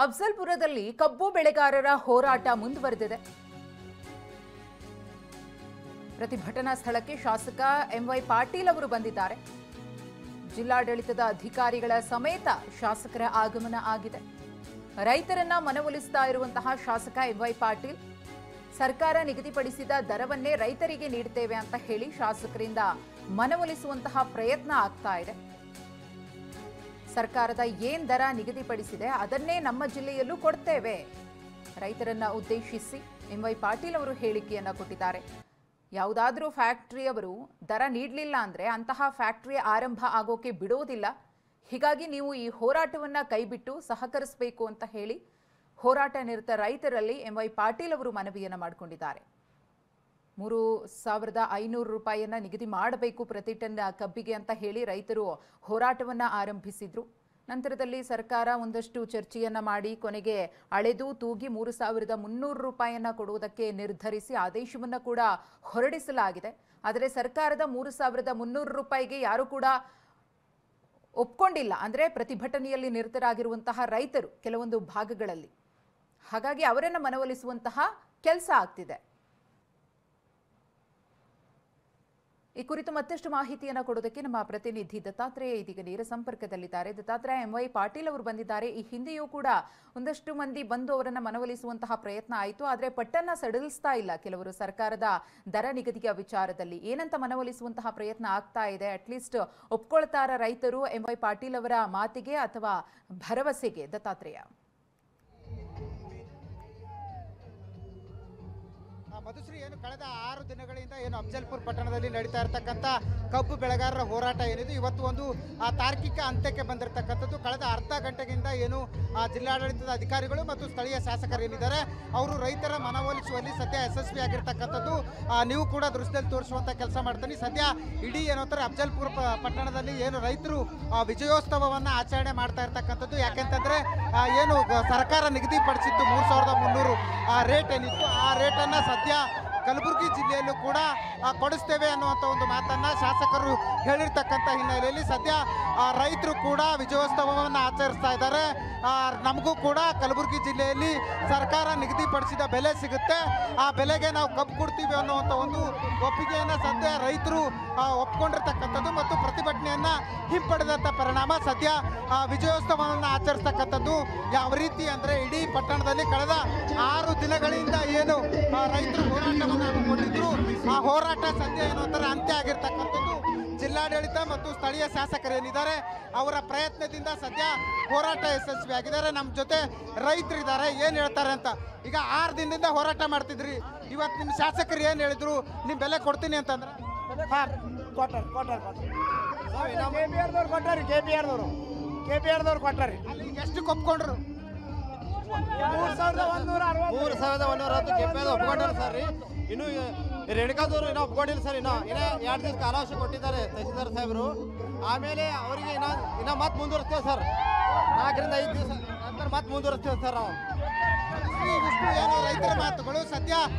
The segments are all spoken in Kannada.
ಅಫ್ಜಲ್ಪುರದಲ್ಲಿ ಕಬ್ಬು ಬೆಳೆಗಾರರ ಹೋರಾಟ ಮುಂದುವರೆದಿದೆ. ಪ್ರತಿಭಟನಾ ಸ್ಥಳಕ್ಕೆ ಶಾಸಕ ಎಂವೈ ಪಾಟೀಲ್ ಅವರು ಬಂದಿದ್ದಾರೆ. ಜಿಲ್ಲಾಡಳಿತದ ಅಧಿಕಾರಿಗಳ ಸಮೇತ ಶಾಸಕರ ಆಗಮನ ಆಗಿದೆ. ರೈತರನ್ನ ಮನವೊಲಿಸ್ತಾ ಇರುವಂತಹ ಶಾಸಕ ಎಂವೈ ಪಾಟೀಲ್ ಸರ್ಕಾರ ನಿಗದಿಪಡಿಸಿದ ದರವನ್ನೇ ರೈತರಿಗೆ ನೀಡುತ್ತೇವೆ ಅಂತ ಹೇಳಿ ಶಾಸಕರಿಂದ ಮನವೊಲಿಸುವಂತಹ ಪ್ರಯತ್ನ ಆಗ್ತಾ ಇದೆ. ಸರ್ಕಾರದ ಏನ್ ದರ ನಿಗದಿಪಡಿಸಿದೆ ಅದನ್ನೇ ನಮ್ಮ ಜಿಲ್ಲೆಯಲ್ಲೂ ಕೊಡ್ತೇವೆ. ರೈತರನ್ನ ಉದ್ದೇಶಿಸಿ ಎಂವೈ ಪಾಟೀಲ್ ಅವರು ಹೇಳಿಕೆಯನ್ನ ಕೊಟ್ಟಿದ್ದಾರೆ. ಯಾವುದಾದ್ರೂ ಫ್ಯಾಕ್ಟರಿಯವರು ದರ ನೀಡಲಿಲ್ಲ ಅಂದ್ರೆ ಅಂತಹ ಫ್ಯಾಕ್ಟರಿ ಆರಂಭ ಆಗೋಕೆ ಬಿಡೋದಿಲ್ಲ. ಹೀಗಾಗಿ ನೀವು ಈ ಹೋರಾಟವನ್ನ ಕೈಬಿಟ್ಟು ಸಹಕರಿಸಬೇಕು ಅಂತ ಹೇಳಿ ಹೋರಾಟ ನಿರತ ರೈತರಲ್ಲಿ ಎಂವೈ ಪಾಟೀಲ್ ಅವರು ಮನವಿಯನ್ನ ಮಾಡಿಕೊಂಡಿದ್ದಾರೆ. 3,500 ರೂಪಾಯಿಯನ್ನ ನಿಗದಿ ಮಾಡಬೇಕು ಪ್ರತಿ ಟನ್ ಕಬ್ಬಿಗೆ ಅಂತ ಹೇಳಿ ರೈತರು ಹೋರಾಟವನ್ನ ಆರಂಭಿಸಿದ್ರು. ನಂತರದಲ್ಲಿ ಸರ್ಕಾರ ಒಂದಷ್ಟು ಚರ್ಚೆಯನ್ನ ಮಾಡಿ ಕೊನೆಗೆ ಅಳೆದು ತೂಗಿ 3,300 ರೂಪಾಯಿಯನ್ನ ಕೊಡುವುದಕ್ಕೆ ನಿರ್ಧರಿಸಿ ಆದೇಶವನ್ನ ಕೂಡ ಹೊರಡಿಸಲಾಗಿದೆ. ಆದರೆ ಸರ್ಕಾರದ 3,300 ರೂಪಾಯಿಗೆ ಯಾರು ಕೂಡ ಒಪ್ಕೊಂಡಿಲ್ಲ. ಅಂದ್ರೆ ಪ್ರತಿಭಟನೆಯಲ್ಲಿ ನಿರತರಾಗಿರುವಂತಹ ರೈತರು ಕೆಲವೊಂದು ಭಾಗಗಳಲ್ಲಿ. ಹಾಗಾಗಿ ಅವರನ್ನ ಮನವೊಲಿಸುವಂತಹ ಕೆಲಸ ಆಗ್ತಿದೆ. ಈ ಕುರಿತು ಮತ್ತಷ್ಟು ಮಾಹಿತಿಯನ್ನು ಕೊಡೋದಕ್ಕೆ ನಮ್ಮ ಪ್ರತಿನಿಧಿ ದತ್ತಾತ್ರೇಯ ಇದೀಗ ನೇರ ಸಂಪರ್ಕದಲ್ಲಿದ್ದಾರೆ. ದತ್ತಾತ್ರೇಯ, ಎಂವೈ ಪಾಟೀಲ್ ಅವರು ಬಂದಿದ್ದಾರೆ. ಈ ಹಿಂದೆಯೂ ಕೂಡ ಒಂದಷ್ಟು ಮಂದಿ ಬಂದು ಅವರನ್ನ ಮನವೊಲಿಸುವಂತಹ ಪ್ರಯತ್ನ ಆಯಿತು. ಆದರೆ ಪಟ್ಟನ್ನ ಸಡಿಲಿಸ್ತಾ ಇಲ್ಲ ಕೆಲವರು ಸರ್ಕಾರದ ದರ ನಿಗದಿಯ ವಿಚಾರದಲ್ಲಿ. ಏನಂತ ಮನವೊಲಿಸುವಂತಹ ಪ್ರಯತ್ನ ಆಗ್ತಾ ಇದೆ? ಅಟ್ಲೀಸ್ಟ್ ಒಪ್ಕೊಳ್ತಾರ ರೈತರು ಎಂವೈ ಪಾಟೀಲ್ ಅವರ ಮಾತಿಗೆ ಅಥವಾ ಭರವಸೆಗೆ? ದತ್ತಾತ್ರೇಯ. ಮಧುಶ್ರೀ, ಏನು ಕಳೆದ 6 ದಿನಗಳಿಂದ ಏನು ಅಫ್ಜಲ್ಪುರ ಪಟ್ಟಣದಲ್ಲಿ ನಡೀತಾ ಇರತಕ್ಕಂಥ ಕಬ್ಬು ಬೆಳೆಗಾರರ ಹೋರಾಟ ಏನಿದೆ ಇವತ್ತು ಒಂದು ತಾರ್ಕಿಕ ಅಂತ್ಯಕ್ಕೆ ಬಂದಿರತಕ್ಕಂಥದ್ದು. ಕಳೆದ ಅರ್ಧ ಗಂಟೆಗಿಂತ ಏನು ಜಿಲ್ಲಾಡಳಿತದ ಅಧಿಕಾರಿಗಳು ಮತ್ತು ಸ್ಥಳೀಯ ಶಾಸಕರು ಏನಿದ್ದಾರೆ ಅವರು ರೈತರ ಮನವೊಲಿಸುವಲ್ಲಿ ಸದ್ಯ ಯಶಸ್ವಿಯಾಗಿರ್ತಕ್ಕಂಥದ್ದು ನೀವು ಕೂಡ ದೃಶ್ಯದಲ್ಲಿ ತೋರಿಸುವಂಥ ಕೆಲಸ ಮಾಡ್ತೀನಿ. ಸದ್ಯ ಇಡೀ ಏನಂತಾರೆ ಅಫ್ಜಲ್ಪುರ ಪಟ್ಟಣದಲ್ಲಿ ಏನು ರೈತರು ವಿಜಯೋತ್ಸವವನ್ನು ಆಚರಣೆ ಮಾಡ್ತಾ ಇರ್ತಕ್ಕಂಥದ್ದು. ಯಾಕೆಂತಂದ್ರೆ ಏನು ಸರ್ಕಾರ ನಿಗದಿಪಡಿಸಿದ್ದು 3,300 ರೇಟ್ ಏನಿತ್ತು ಆ ರೇಟನ್ನು ಸದ್ಯ ಕಲಬುರಗಿ ಜಿಲ್ಲೆಯಲ್ಲೂ ಕೂಡ ಕೊಡಿಸ್ತೇವೆ ಅನ್ನುವಂಥ ಒಂದು ಮಾತನ್ನು ಶಾಸಕರು ಹೇಳಿರ್ತಕ್ಕಂಥ ಹಿನ್ನೆಲೆಯಲ್ಲಿ ಸದ್ಯ ರೈತರು ಕೂಡ ವಿಜಯೋತ್ಸವವನ್ನು ಆಚರಿಸ್ತಾ ಇದ್ದಾರೆ. ನಮಗೂ ಕೂಡ ಕಲಬುರಗಿ ಜಿಲ್ಲೆಯಲ್ಲಿ ಸರ್ಕಾರ ನಿಗದಿಪಡಿಸಿದ ಬೆಲೆ ಸಿಗುತ್ತೆ, ಆ ಬೆಲೆಗೆ ನಾವು ಕಬ್ಬು ಕೊಡ್ತೀವಿ ಅನ್ನುವಂಥ ಒಂದು ಒಪ್ಪಿಗೆಯನ್ನು ಸದ್ಯ ರೈತರು ಒಪ್ಕೊಂಡಿರ್ತಕ್ಕಂಥದ್ದು ಮತ್ತು ಪ್ರತಿಭಟನೆಯನ್ನು ಹಿಂಪಡೆದಂಥ ಪರಿಣಾಮ ಸದ್ಯ ವಿಜಯೋತ್ಸವವನ್ನು ಆಚರಿಸ್ತಕ್ಕಂಥದ್ದು. ಯಾವ ರೀತಿ ಅಂದರೆ ಇಡೀ ಪಟ್ಟಣದಲ್ಲಿ ಕಳೆದ 6 ದಿನಗಳಿಂದ ಏನು ರೈತರು ಹೋರಾಟವನ್ನು ಹಮ್ಮಿಕೊಂಡಿದ್ರು ಆ ಹೋರಾಟ ಸದ್ಯ ಏನು ಅಂತಾರೆ ಅಂತ್ಯ ಆಗಿರ್ತಕ್ಕಂಥದ್ದು. ಜಿಲ್ಲಾಡಳಿತ ಮತ್ತು ಸ್ಥಳೀಯ ಶಾಸಕರೇನಿದ್ದಾರೆ ಅವರ ಪ್ರಯತ್ನದಿಂದ ಸದ್ಯ ಹೋರಾಟ ಯಶಸ್ವಿಯಾಗಿದ್ದಾರೆ. ನಮ್ಮ ಜೊತೆ ರೈತರಿದ್ದಾರೆ, ಏನು ಹೇಳ್ತಾರೆ ಅಂತ. ಈಗ 6 ದಿನದಿಂದ ಹೋರಾಟ ಮಾಡ್ತಿದ್ರಿ, ಇವತ್ತು ನಿಮ್ಮ ಶಾಸಕರು ಏನು ಹೇಳಿದ್ರು? ನಿಮ್ಮ ಬೆಲೆ ಕೊಡ್ತೀನಿ ಅಂತಂದ್ರೆ ಕೊಟ್ಟಾರಿ. ಅಲ್ಲಿ ಎಷ್ಟು ಒಪ್ಕೊಂಡ್ರು? 3,160 ಕೆಪಿಎಲ್ ಒಪ್ಕೊಂಡ್ರು ಸರ್ ರೀ. ಇನ್ನು ರೇಣುಕಾದವರು ಇನ್ನೂ ಒಪ್ಕೊಂಡಿಲ್ಲ ಸರ್. ಇನ್ನೂ 2 ದಿವಸ ಕಾಲಾವಕಾಶ ಕೊಟ್ಟಿದ್ದಾರೆ ತಹಸೀಲ್ದಾರ್ ಸಾಹೇಬರು. ಆಮೇಲೆ ಅವರಿಗೆ ಇನ್ನೂ ಮತ್ತೆ ಮುಂದುವರಿಸ್ತೇವೆ ಸರ್. 4 ರಿಂದ 5 ದಿವಸ ನಂತರ ಮತ್ತೆ ಮುಂದುವರಿಸ್ತೇವೆ ಸರ್ ನಾವು. ಇಷ್ಟು ಏನು ರೈತರ ಮಾತುಗಳು. ಸದ್ಯ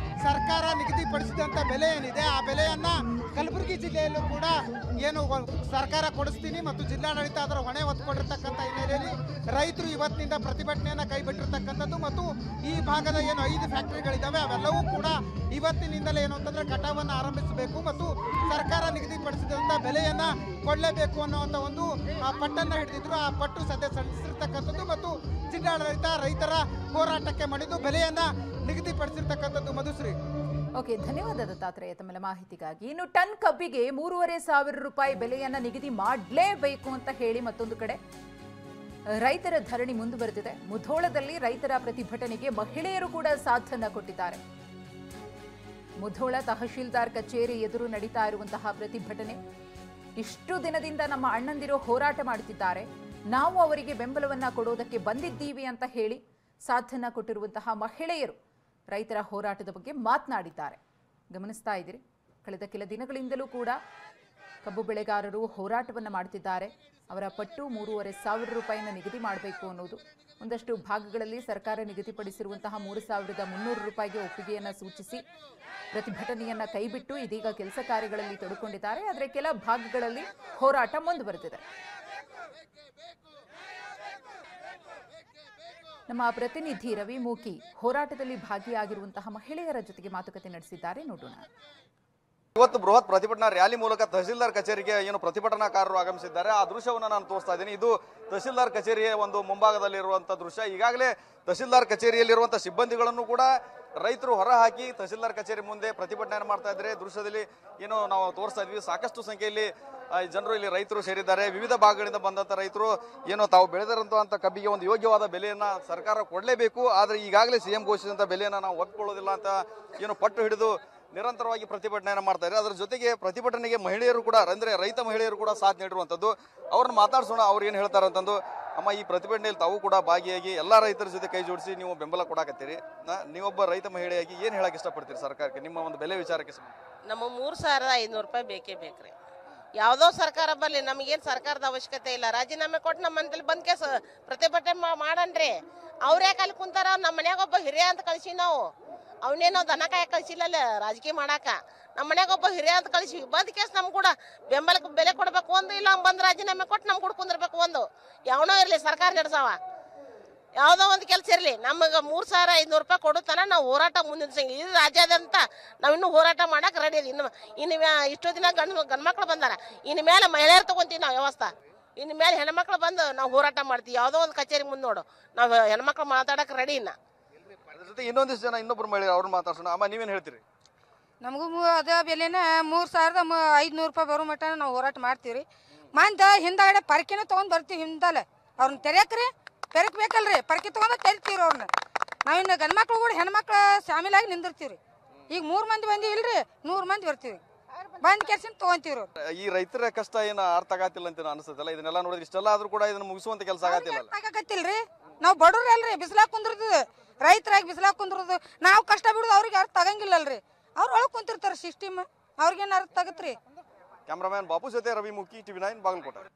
ಸರ್ಕಾರ ನಿಗದಿಪಡಿಸಿದಂಥ ಬೆಲೆ ಏನಿದೆ ಆ ಬೆಲೆಯನ್ನ ಕಲಬುರಗಿ ಜಿಲ್ಲೆಯಲ್ಲೂ ಕೂಡ ಏನು ಸರ್ಕಾರ ಕೊಡಿಸ್ತೀನಿ ಮತ್ತು ಜಿಲ್ಲಾಡಳಿತ ಅದರ ಹೊಣೆ ಹೊತ್ಕೊಂಡಿರ್ತಕ್ಕಂಥ ಹಿನ್ನೆಲೆಯಲ್ಲಿ ರೈತರು ಇವತ್ತಿನಿಂದ ಪ್ರತಿಭಟನೆಯನ್ನು ಕೈಬಿಟ್ಟಿರ್ತಕ್ಕಂಥದ್ದು. ಮತ್ತು ಈ ಭಾಗದ ಏನು 5 ಫ್ಯಾಕ್ಟರಿಗಳಿದ್ದಾವೆ ಅವೆಲ್ಲವೂ ಕೂಡ ಇವತ್ತಿನಿಂದಲೇ ಏನು ಅಂತಂದ್ರೆ ಕಟಾವನ್ನು ಆರಂಭಿಸಬೇಕು ಮತ್ತು ಸರ್ಕಾರ ನಿಗದಿಪಡಿಸಿದಂಥ ಬೆಲೆಯನ್ನು ಕೊಡಲೇಬೇಕು ಅನ್ನುವಂಥ ಒಂದು ಪಟ್ಟನ್ನು ಹಿಡಿದಿದ್ರು. ಆ ಪಟ್ಟು ಸದ್ಯ ಸಲ್ಲಿಸಿರ್ತಕ್ಕಂಥದ್ದು ಮತ್ತು ಜಿಲ್ಲಾಡಳಿತ ರೈತರ ಹೋರಾಟಕ್ಕೆ ಮಣಿದು ಬೆಲೆಯನ್ನ ನಿಗದಿಪಡಿಸಿರ್ತಕ್ಕಂಥದ್ದು. ಮಧುಶ್ರೀ, ಓಕೆ, ಧನ್ಯವಾದ ದತ್ತಾತ್ರೇಯ ತಮ್ಮೆಲ್ಲ ಮಾಹಿತಿಗಾಗಿ. ಇನ್ನು ಟನ್ ಕಬ್ಬಿಗೆ 3,500 ರೂಪಾಯಿ ಬೆಲೆಯನ್ನ ನಿಗದಿ ಮಾಡಲೇಬೇಕು ಅಂತ ಹೇಳಿ ಮತ್ತೊಂದು ಕಡೆ ರೈತರ ಧರಣಿ ಮುಂದುವರೆದಿದೆ. ಮುಧೋಳದಲ್ಲಿ ರೈತರ ಪ್ರತಿಭಟನೆಗೆ ಮಹಿಳೆಯರು ಕೂಡ ಸಾಥನ್ನ ಕೊಟ್ಟಿದ್ದಾರೆ. ಮುಧೋಳ ತಹಶೀಲ್ದಾರ್ ಕಚೇರಿ ಎದುರು ನಡೀತಾ ಇರುವಂತಹ ಪ್ರತಿಭಟನೆ. ಇಷ್ಟು ದಿನದಿಂದ ನಮ್ಮ ಅಣ್ಣಂದಿರು ಹೋರಾಟ ಮಾಡುತ್ತಿದ್ದಾರೆ, ನಾವು ಅವರಿಗೆ ಬೆಂಬಲವನ್ನ ಕೊಡೋದಕ್ಕೆ ಬಂದಿದ್ದೀವಿ ಅಂತ ಹೇಳಿ ಸಾಥನ್ನ ಕೊಟ್ಟಿರುವಂತಹ ಮಹಿಳೆಯರು ರೈತರ ಹೋರಾಟದ ಬಗ್ಗೆ ಮಾತನಾಡಿದ್ದಾರೆ. ಗಮನಿಸ್ತಾ ಇದ್ದೀರಿ, ಕಳೆದ ಕೆಲ ದಿನಗಳಿಂದಲೂ ಕೂಡ ಕಬ್ಬು ಬೆಳೆಗಾರರು ಹೋರಾಟವನ್ನು ಮಾಡ್ತಿದ್ದಾರೆ. ಅವರ ಪಟ್ಟು 3,500 ರೂಪಾಯಿನ ನಿಗದಿ ಮಾಡಬೇಕು ಅನ್ನೋದು. ಒಂದಷ್ಟು ಭಾಗಗಳಲ್ಲಿ ಸರ್ಕಾರ ನಿಗದಿಪಡಿಸಿರುವಂತಹ 3,300 ರೂಪಾಯಿಗೆ ಒಪ್ಪಿಗೆಯನ್ನು ಸೂಚಿಸಿ ಪ್ರತಿಭಟನೆಯನ್ನ ಕೈಬಿಟ್ಟು ಇದೀಗ ಕೆಲಸ ಕಾರ್ಯಗಳಲ್ಲಿ ತೊಡಕೊಂಡಿದ್ದಾರೆ. ಆದರೆ ಕೆಲ ಭಾಗಗಳಲ್ಲಿ ಹೋರಾಟ ಮುಂದುವರೆದಿದೆ. ನಮ್ಮ ಪ್ರತಿನಿಧಿ ರವಿ ಮೂಕಿ ಹೋರಾಟದಲ್ಲಿ ಭಾಗಿಯಾಗಿರುವಂತಹ ಮಹಿಳೆಯರ ಜೊತೆಗೆ ಮಾತುಕತೆ ನಡೆಸಿದ್ದಾರೆ, ನೋಡೋಣ. ಇವತ್ತು ಬೃಹತ್ ಪ್ರತಿಭಟನಾ ರ್ಯಾಲಿ ಮೂಲಕ ತಹಸೀಲ್ದಾರ್ ಕಚೇರಿಗೆ ಏನು ಪ್ರತಿಭಟನಾಕಾರರು ಆಗಮಿಸಿದ್ದಾರೆ ಆ ದೃಶ್ಯವನ್ನು ನಾನು ತೋರಿಸ್ತಾ ಇದ್ದೀನಿ. ಇದು ತಹಸೀಲ್ದಾರ್ ಕಚೇರಿಯ ಒಂದು ಮುಂಭಾಗದಲ್ಲಿರುವಂತಹ ದೃಶ್ಯ. ಈಗಾಗಲೇ ತಹಸೀಲ್ದಾರ್ ಕಚೇರಿಯಲ್ಲಿರುವಂತಹ ಸಿಬ್ಬಂದಿಗಳನ್ನು ಕೂಡ ರೈತರು ಹೊರ ಹಾಕಿ ತಹಸೀಲ್ದಾರ್ ಕಚೇರಿ ಮುಂದೆ ಪ್ರತಿಭಟನೆ ಮಾಡ್ತಾ ಇದ್ದಾರೆ. ದೃಶ್ಯದಲ್ಲಿ ಏನು ನಾವು ತೋರಿಸ್ತಾ ಇದ್ವಿ, ಸಾಕಷ್ಟು ಸಂಖ್ಯೆಯಲ್ಲಿ ಜನರು ಇಲ್ಲಿ ರೈತರು ಸೇರಿದ್ದಾರೆ. ವಿವಿಧ ಭಾಗಗಳಿಂದ ಬಂದಂತ ರೈತರು ಏನು ತಾವು ಬೆಳೆದಿರುವಂತ ಕಬ್ಬಿಗೆ ಒಂದು ಯೋಗ್ಯವಾದ ಬೆಲೆಯನ್ನ ಸರ್ಕಾರ ಕೊಡಲೇಬೇಕು, ಆದ್ರೆ ಈಗಾಗಲೇ ಸಿಎಂ ಘೋಷಿಸಿದಂತ ಬೆಲೆಯನ್ನ ನಾವು ಒಪ್ಪಿಕೊಳ್ಳೋದಿಲ್ಲ ಅಂತ ಏನು ಪಟ್ಟು ಹಿಡಿದು ನಿರಂತರವಾಗಿ ಪ್ರತಿಭಟನೆಯನ್ನು ಮಾಡ್ತಾ ಇದ್ದಾರೆ. ಅದರ ಜೊತೆಗೆ ಪ್ರತಿಭಟನೆಗೆ ಮಹಿಳೆಯರು ಕೂಡ ಅಂದ್ರೆ ರೈತ ಮಹಿಳೆಯರು ಕೂಡ ಸಾಥ್ ನೀಡಿರುವಂತದ್ದು. ಅವ್ರನ್ನ ಮಾತಾಡ್ಸೋಣ, ಅವ್ರು ಏನ್ ಹೇಳ್ತಾರೆ ಅಂತಂದು. ಅಮ್ಮ, ಈ ಪ್ರತಿಭಟನೆಯಲ್ಲಿ ತಾವು ಕೂಡ ಭಾಗಿಯಾಗಿ ಎಲ್ಲಾ ರೈತರ ಜೊತೆ ಕೈ ಜೋಡಿಸಿ ನೀವು ಬೆಂಬಲ ಕೊಡಾಕತ್ತೀರಿ. ನೀವೊಬ್ಬ ರೈತ ಮಹಿಳೆಯಾಗಿ ಏನ್ ಹೇಳಕ್ ಇಷ್ಟಪಡ್ತೀರಿ ಸರ್ಕಾರಕ್ಕೆ ನಿಮ್ಮ ಒಂದು ಬೆಲೆ ವಿಚಾರಕ್ಕೆ? ನಮ್ಮ 3,500 ರೂಪಾಯಿ ಬೇಕೇ ಬೇಕ್ರಿ. ಯಾವುದೋ ಸರ್ಕಾರ ಬರಲಿ, ನಮಗೇನು ಸರ್ಕಾರದ ಅವಶ್ಯಕತೆ ಇಲ್ಲ. ರಾಜೀನಾಮೆ ಕೊಟ್ಟು ನಮ್ಮ ಮನೇಲಿ ಬಂದ್ ಕೇಸ ಪ್ರತಿಭಟನೆ ಮಾಡನ್ರಿ. ಅವ್ರ ಯಾಕೆ ಅಲ್ಲಿ ಕುಂತಾರ? ನಮ್ಮ ಮನ್ಯಾಗ ಒಬ್ಬ ಹಿರಿಯ ಅಂತ ಕಳಿಸಿ ನಾವು. ಅವನೇನೋ ದನ ಕಾಯ ಕಳಿಸಿಲ್ಲಲ್ಲ ರಾಜಕೀಯ ಮಾಡಾಕ. ನಮ್ಮ ಮನ್ಯಾಗ ಒಬ್ಬ ಹಿರಿಯ ಅಂತ ಕಳಿಸಿ ಬಂದ್ ಕೇಸ್ ನಮ್ ಕೂಡ ಬೆಂಬಲಕ್ಕೆ ಬೆಲೆ ಕೊಡ್ಬೇಕು ಒಂದು, ಇಲ್ಲ ಬಂದ್ ರಾಜೀನಾಮೆ ಕೊಟ್ಟು ನಮ್ ಕೂಡ ಕುಂದಿರ್ಬೇಕು ಒಂದು. ಯಾವನೋ ಇರ್ಲಿ ಸರ್ಕಾರ ನಡೆಸವ, ಯಾವ್ದೋ ಒಂದು ಕೆಲಸ ಇರಲಿ. ನಮಗೆ 3,500 ರೂಪಾಯಿ ಕೊಡುತ್ತಾನ ನಾವು ಹೋರಾಟ ಮುಂದಿನ ಇದು ರಾಜ್ಯಾದ್ಯಂತ ನಾವು ಇನ್ನೂ ಹೋರಾಟ ಮಾಡಕ್ ರೆಡಿ ಇದೀವಿ. ಇನ್ನು ಇಷ್ಟೋ ದಿನ ಗಂಡ್ಮಕ್ಳು ಬಂದಾರ, ಇನ್ನು ಮೇಲೆ ಮಹಿಳೆಯರು ತಗೊಂತೀವಿ ನಾವು ವ್ಯವಸ್ಥೆ. ಇನ್ನು ಮೇಲೆ ಹೆಣ್ಮಕ್ಳು ಬಂದು ನಾವು ಹೋರಾಟ ಮಾಡ್ತೀವಿ. ಯಾವುದೋ ಒಂದು ಕಚೇರಿ ಮುಂದೆ ನೋಡು, ನಾವು ಹೆಣ್ಮಕ್ಳು ಮಾತಾಡಕ್ ರೆಡಿ ಇನ್ನ. ಅದ್ರ ಜೊತೆ ಇನ್ನೊಂದಿಷ್ಟು ಜನ ಇನ್ನೊಬ್ರು ಮಹಿಳೆಯರು ಅವ್ರನ್ನ ಮಾತಾಡ್ಸೋಣ. ಅಮ್ಮ, ನೀವೇನ್ ಹೇಳ್ತೀರಿ? ನಮಗೂ ಅದ ಬೆಲೆನ 3,500 ರೂಪಾಯಿ ಬರೋ ಮಟ್ಟ ನಾವು ಹೋರಾಟ ಮಾಡ್ತೀವಿ. ಮಂದ ಹಿಂದಾಗಡೆ ಪರಕೆನ ತೊಗೊಂಡ್ ಬರ್ತೀವಿ. ಹಿಂದಲ್ಲ ಅವ್ರನ್ನ ತೆರೆಯಕ್ರಿ ಬೇಕಲ್ರಿ, ಪರಕೆ ತೊಗೊಂಡ ತೆರಿತೀವ್ರಿ ಅವ್ರನ್ನ. ನಾವಿನ್ನು ಗಂಡ್ಮಕ್ಳು ಕೂಡ ಹೆಣ್ಮಕ್ಳು ಶಾಮಿಲಾಗಿ ನಿಂದಿರ್ತೀವ್ರಿ. ಈಗ 3 ಮಂದಿ ಬಂದಿವಿ ಇಲ್ರಿ, 100 ಮಂದಿ ಬರ್ತೀವಿ. ಬಂದ್ ಕೆಲ್ಸ ತಗೊಂತೀವ್ರಿ. ಈ ರೈತರ ಕಷ್ಟ ಏನು ಅರ್ಥ ಆಗತ್ತಿಲ್ಲ ಅಂತ ಅನ್ಸುತ್ತಲ್ಲ, ಇದನ್ನೆಲ್ಲ ನೋಡಿದ್ರೆ ಇಷ್ಟೆಲ್ಲ ಆದ್ರೂ ಕೂಡ ಇದನ್ನ ಮುಗಿಸುವಂತ ಕೆಲಸ ಆಗತ್ತಿಲ್ರಿ. ನಾವು ಬಡವ್ರಿ ಅಲ್ರಿ, ಬಿಸಿಲಾಗ ಕುಂದಿರ್ತದ. ರೈತರಾಗಿ ಬಿಸಿಲಾಗ ಕುಂದಿರೋದು ನಾವು ಕಷ್ಟ ಬಿಡುದು ಅವ್ರಿಗೆ ಅರ್ಥ ಆಗಂಗಿಲ್ಲಲ್ರಿ. ಅವ್ರ ಒಳಗೆ ಕುಂತಿರ್ತಾರ ಸಿಸ್ಟಮ್, ಅವ್ರಿಗೇನು ಅರ್ಥ ಆಗತ್ರಿ? ಕ್ಯಾಮ್ರಾಮನ್ ಬಾಪು ಜೊತೆ ರವಿ ಮುಕ್ಕಿ, TV9 ಬಾಗಲಕೋಟೆ.